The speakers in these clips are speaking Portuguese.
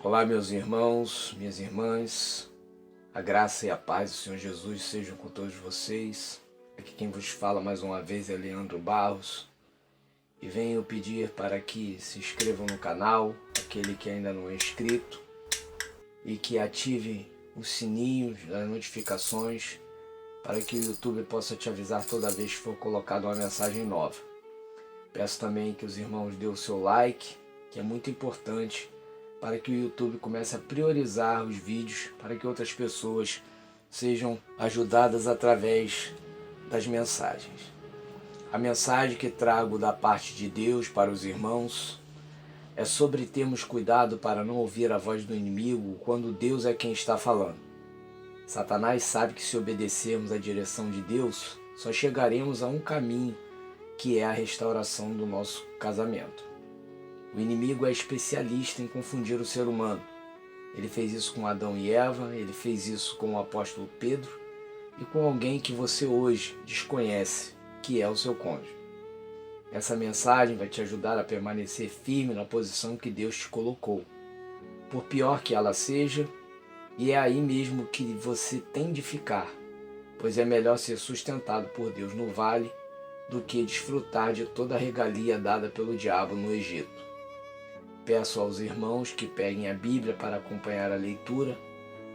Olá, meus irmãos, minhas irmãs, a graça e a paz do Senhor Jesus sejam com todos vocês. Aqui quem vos fala mais uma vez é Leandro Barros e venho pedir para que se inscrevam no canal, aquele que ainda não é inscrito, e que ative o sininho das notificações para que o YouTube possa te avisar toda vez que for colocada uma mensagem nova. Peço também que os irmãos dêem o seu like, que é muito importante para que o YouTube comece a priorizar os vídeos para que outras pessoas sejam ajudadas através das mensagens. A mensagem que trago da parte de Deus para os irmãos é sobre termos cuidado para não ouvir a voz do inimigo quando Deus é quem está falando. Satanás sabe que se obedecermos à direção de Deus, só chegaremos a um caminho, que é a restauração do nosso casamento. O inimigo é especialista em confundir o ser humano. Ele fez isso com Adão e Eva, ele fez isso com o apóstolo Pedro e com alguém que você hoje desconhece, que é o seu cônjuge. Essa mensagem vai te ajudar a permanecer firme na posição que Deus te colocou, por pior que ela seja, e é aí mesmo que você tem de ficar, pois é melhor ser sustentado por Deus no vale do que desfrutar de toda a regalia dada pelo diabo no Egito. Peço aos irmãos que peguem a Bíblia para acompanhar a leitura.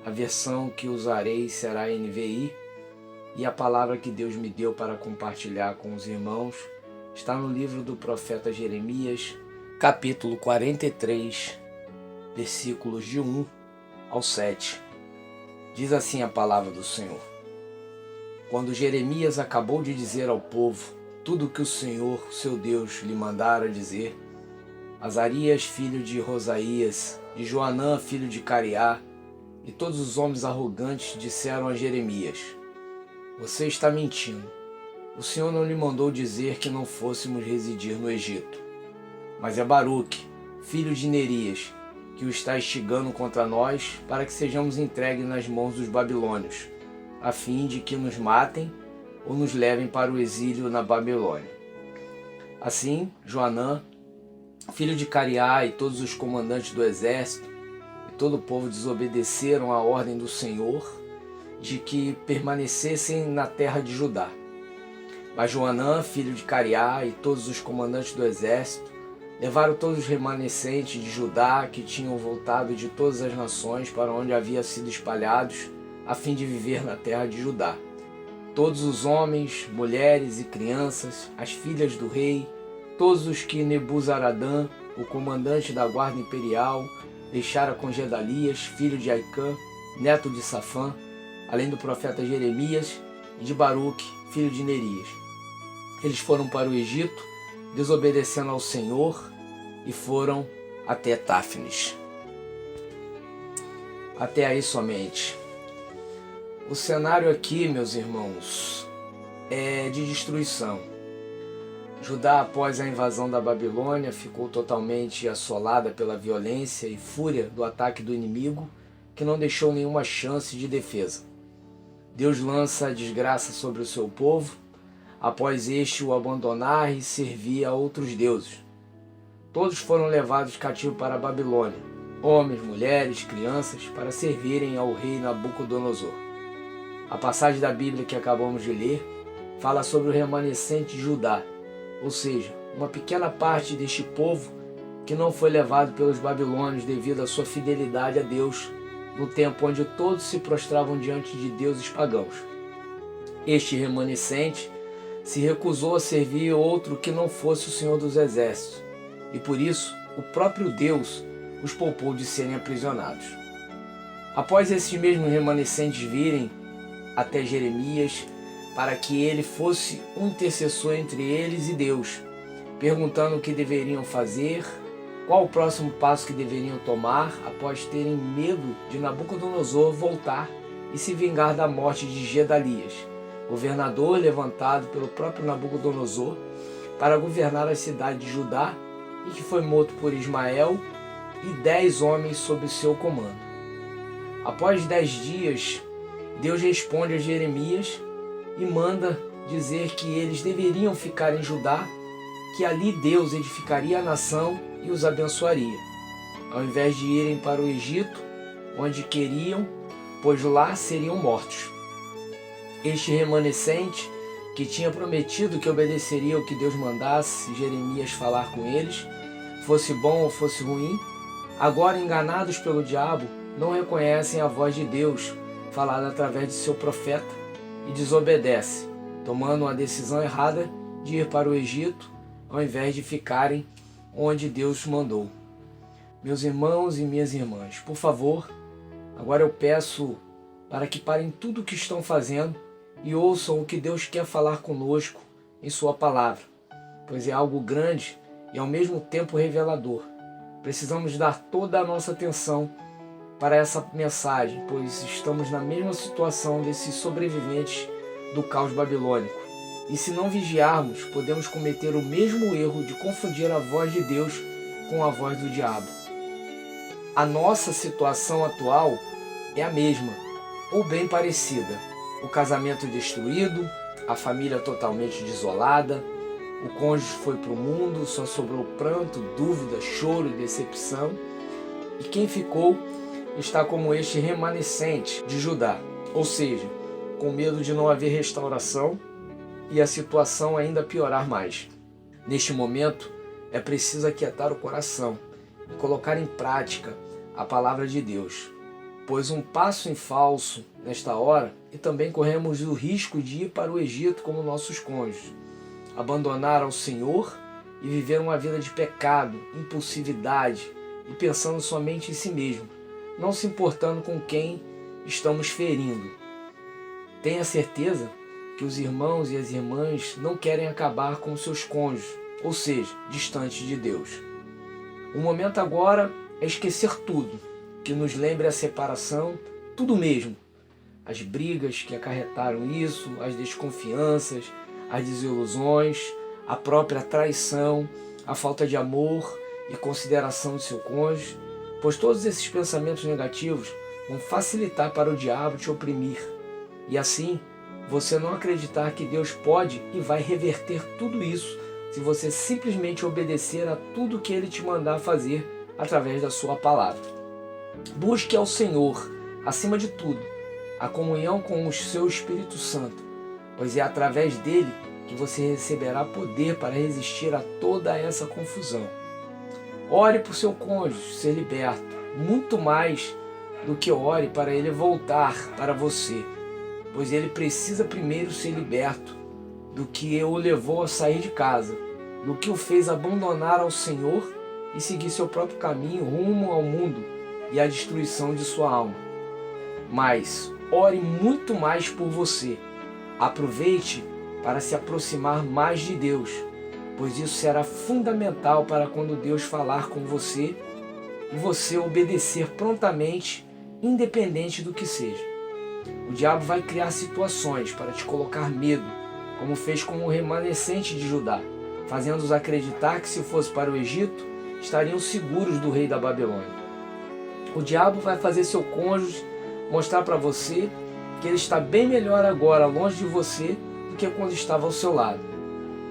A versão que usarei será a NVI e a palavra que Deus me deu para compartilhar com os irmãos está no livro do profeta Jeremias, capítulo 43, versículos de 1 ao 7. Diz assim a palavra do Senhor. Quando Jeremias acabou de dizer ao povo tudo o que o Senhor, seu Deus, lhe mandara dizer, Azarias, filho de Rosaías, de Joanã, filho de Cariá, e todos os homens arrogantes disseram a Jeremias, você está mentindo. O Senhor não lhe mandou dizer que não fôssemos residir no Egito. Mas é Baruque, filho de Nerias, que o está instigando contra nós para que sejamos entregues nas mãos dos babilônios, a fim de que nos matem ou nos levem para o exílio na Babilônia. Assim, Joanã, filho de Cariá, e todos os comandantes do exército e todo o povo desobedeceram a ordem do Senhor de que permanecessem na terra de Judá. Mas Joanã, filho de Cariá, e todos os comandantes do exército levaram todos os remanescentes de Judá que tinham voltado de todas as nações para onde haviam sido espalhados, a fim de viver na terra de Judá. Todos os homens, mulheres e crianças, as filhas do rei, todos os que Nebuzaradã, o comandante da guarda imperial, deixara com Gedalias, filho de Aicã, neto de Safã, além do profeta Jeremias e de Baruque, filho de Nerias. Eles foram para o Egito, desobedecendo ao Senhor, e foram até Táfnis. Até aí somente. O cenário aqui, meus irmãos, é de destruição. Judá, após a invasão da Babilônia, ficou totalmente assolada pela violência e fúria do ataque do inimigo, que não deixou nenhuma chance de defesa. Deus lança a desgraça sobre o seu povo, após este o abandonar e servir a outros deuses. Todos foram levados cativos para a Babilônia, homens, mulheres, crianças, para servirem ao rei Nabucodonosor. A passagem da Bíblia que acabamos de ler fala sobre o remanescente de Judá, ou seja, uma pequena parte deste povo que não foi levado pelos babilônios devido à sua fidelidade a Deus, no tempo onde todos se prostravam diante de deuses pagãos. Este remanescente se recusou a servir outro que não fosse o Senhor dos Exércitos, e por isso o próprio Deus os poupou de serem aprisionados. Após esses mesmos remanescentes virem até Jeremias, para que ele fosse um intercessor entre eles e Deus, perguntando o que deveriam fazer, qual o próximo passo que deveriam tomar após terem medo de Nabucodonosor voltar e se vingar da morte de Gedalias, governador levantado pelo próprio Nabucodonosor para governar a cidade de Judá e que foi morto por Ismael e 10 homens sob seu comando. Após 10 dias, Deus responde a Jeremias e manda dizer que eles deveriam ficar em Judá, que ali Deus edificaria a nação e os abençoaria. ao invés de irem para o Egito, onde queriam, pois lá seriam mortos. Este remanescente, que tinha prometido que obedeceria o que Deus mandasse se Jeremias falar com eles, fosse bom ou fosse ruim, agora enganados pelo diabo, não reconhecem a voz de Deus falada através de seu profeta e desobedecem, tomando uma decisão errada de ir para o Egito, ao invés de ficarem onde Deus mandou. Meus irmãos e minhas irmãs, por favor, agora eu peço para que parem tudo o que estão fazendo e ouçam o que Deus quer falar conosco em sua palavra, pois é algo grande e ao mesmo tempo revelador. Precisamos dar toda a nossa atenção para essa mensagem, pois estamos na mesma situação desses sobreviventes do caos babilônico. E se não vigiarmos, podemos cometer o mesmo erro de confundir a voz de Deus com a voz do diabo. A nossa situação atual é a mesma, ou bem parecida. O casamento destruído, a família totalmente desolada, o cônjuge foi para o mundo, só sobrou pranto, dúvida, choro e decepção. E quem ficou está como este remanescente de Judá, ou seja, com medo de não haver restauração e a situação ainda piorar mais. Neste momento, é preciso aquietar o coração e colocar em prática a palavra de Deus, pois um passo em falso nesta hora e também corremos o risco de ir para o Egito como nossos cônjuges, abandonar ao Senhor e viver uma vida de pecado, impulsividade e pensando somente em si mesmo, não se importando com quem estamos ferindo. Tenha certeza que os irmãos e as irmãs não querem acabar com seus cônjuges, ou seja, distantes de Deus. O momento agora é esquecer tudo, que nos lembre a separação, tudo mesmo. As brigas que acarretaram isso, as desconfianças, as desilusões, a própria traição, a falta de amor e consideração de seu cônjuge, pois todos esses pensamentos negativos vão facilitar para o diabo te oprimir. E assim, você não acreditar que Deus pode e vai reverter tudo isso se você simplesmente obedecer a tudo que Ele te mandar fazer através da sua palavra. Busque ao Senhor, acima de tudo, a comunhão com o seu Espírito Santo, pois é através dele que você receberá poder para resistir a toda essa confusão. Ore por seu cônjuge ser liberto, muito mais do que ore para ele voltar para você, pois ele precisa primeiro ser liberto do que o levou a sair de casa, do que o fez abandonar ao Senhor e seguir seu próprio caminho rumo ao mundo e à destruição de sua alma. Mas ore muito mais por você. Aproveite para se aproximar mais de Deus, pois isso será fundamental para quando Deus falar com você e você obedecer prontamente, independente do que seja. O diabo vai criar situações para te colocar medo, como fez com o remanescente de Judá, fazendo-os acreditar que se fosse para o Egito, estariam seguros do rei da Babilônia. O diabo vai fazer seu cônjuge mostrar para você que ele está bem melhor agora longe de você do que quando estava ao seu lado.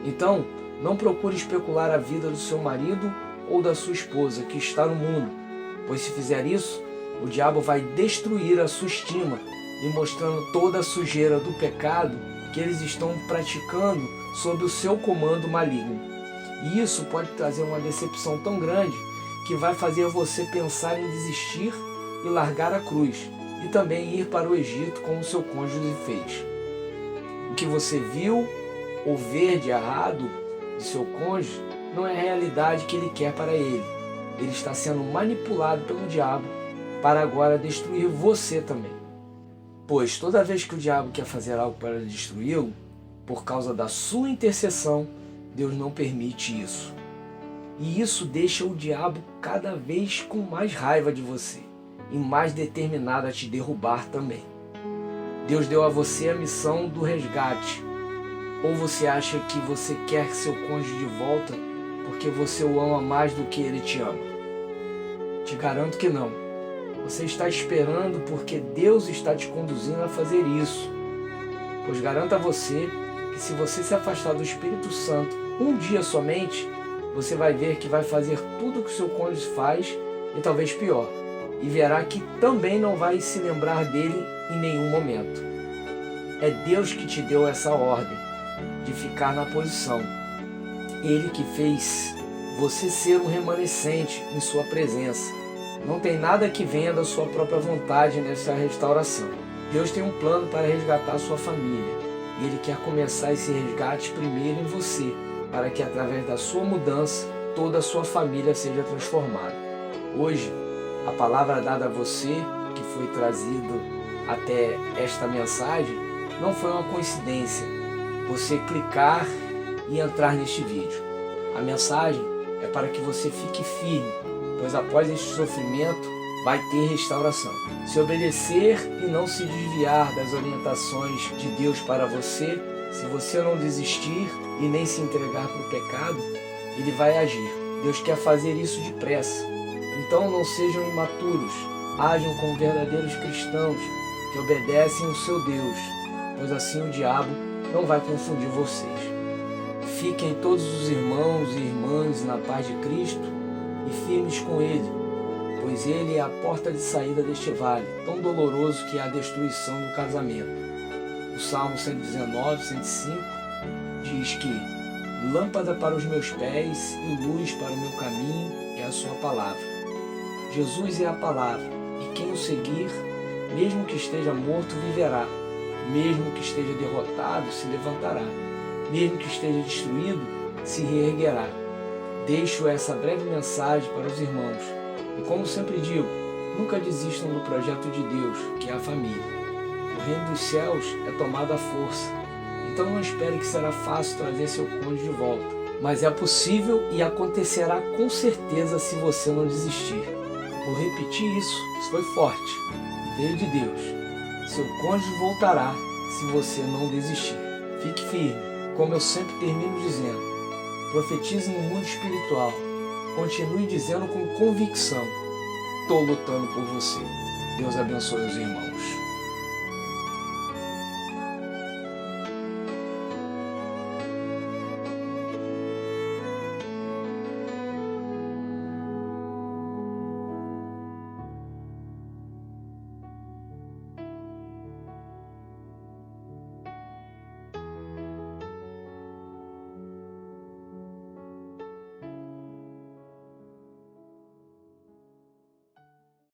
Então, não procure especular a vida do seu marido ou da sua esposa que está no mundo, pois se fizer isso, o diabo vai destruir a sua estima e mostrando toda a sujeira do pecado que eles estão praticando sob o seu comando maligno. E isso pode trazer uma decepção tão grande que vai fazer você pensar em desistir e largar a cruz, e também ir para o Egito como seu cônjuge fez. O que você viu ou vê de errado de seu cônjuge não é a realidade que ele quer para ele. Ele está sendo manipulado pelo diabo para agora destruir você também. Pois toda vez que o diabo quer fazer algo para destruí-lo, por causa da sua intercessão, Deus não permite isso. E isso deixa o diabo cada vez com mais raiva de você e mais determinado a te derrubar também. Deus deu a você a missão do resgate. Ou você acha que você quer seu cônjuge de volta porque você o ama mais do que ele te ama? Te garanto que não. Você está esperando porque Deus está te conduzindo a fazer isso. Pois garanto a você que se você se afastar do Espírito Santo um dia somente, você vai ver que vai fazer tudo o que o seu cônjuge faz e talvez pior, e verá que também não vai se lembrar dele em nenhum momento. É Deus que te deu essa ordem de ficar na posição. Ele que fez você ser um remanescente em sua presença. Não tem nada que venha da sua própria vontade nessa restauração. Deus tem um plano para resgatar a sua família. E Ele quer começar esse resgate primeiro em você, para que através da sua mudança, toda a sua família seja transformada. Hoje, a palavra dada a você, que foi trazido até esta mensagem, não foi uma coincidência. Você clicar e entrar neste vídeo. A mensagem é para que você fique firme, pois após este sofrimento vai ter restauração. Se obedecer e não se desviar das orientações de Deus para você, se você não desistir e nem se entregar para o pecado, Ele vai agir. Deus quer fazer isso depressa. Então não sejam imaturos, ajam como verdadeiros cristãos que obedecem o seu Deus, pois assim o diabo não vai confundir vocês. Fiquem todos os irmãos e irmãs na paz de Cristo e firmes com Ele, pois Ele é a porta de saída deste vale, tão doloroso que é a destruição do casamento. O Salmo 119, 105 diz que lâmpada para os meus pés e luz para o meu caminho é a sua palavra. Jesus é a palavra, e quem o seguir, mesmo que esteja morto, viverá. Mesmo que esteja derrotado, se levantará. Mesmo que esteja destruído, se reerguerá. Deixo essa breve mensagem para os irmãos. E como sempre digo, nunca desistam do projeto de Deus, que é a família. O reino dos céus é tomado à força. Então não espere que será fácil trazer seu cônjuge de volta. Mas é possível e acontecerá com certeza se você não desistir. Vou repetir isso foi forte. Veio de Deus. Seu cônjuge voltará se você não desistir. Fique firme, como eu sempre termino dizendo. Profetize no mundo espiritual. Continue dizendo com convicção. Estou lutando por você. Deus abençoe os irmãos.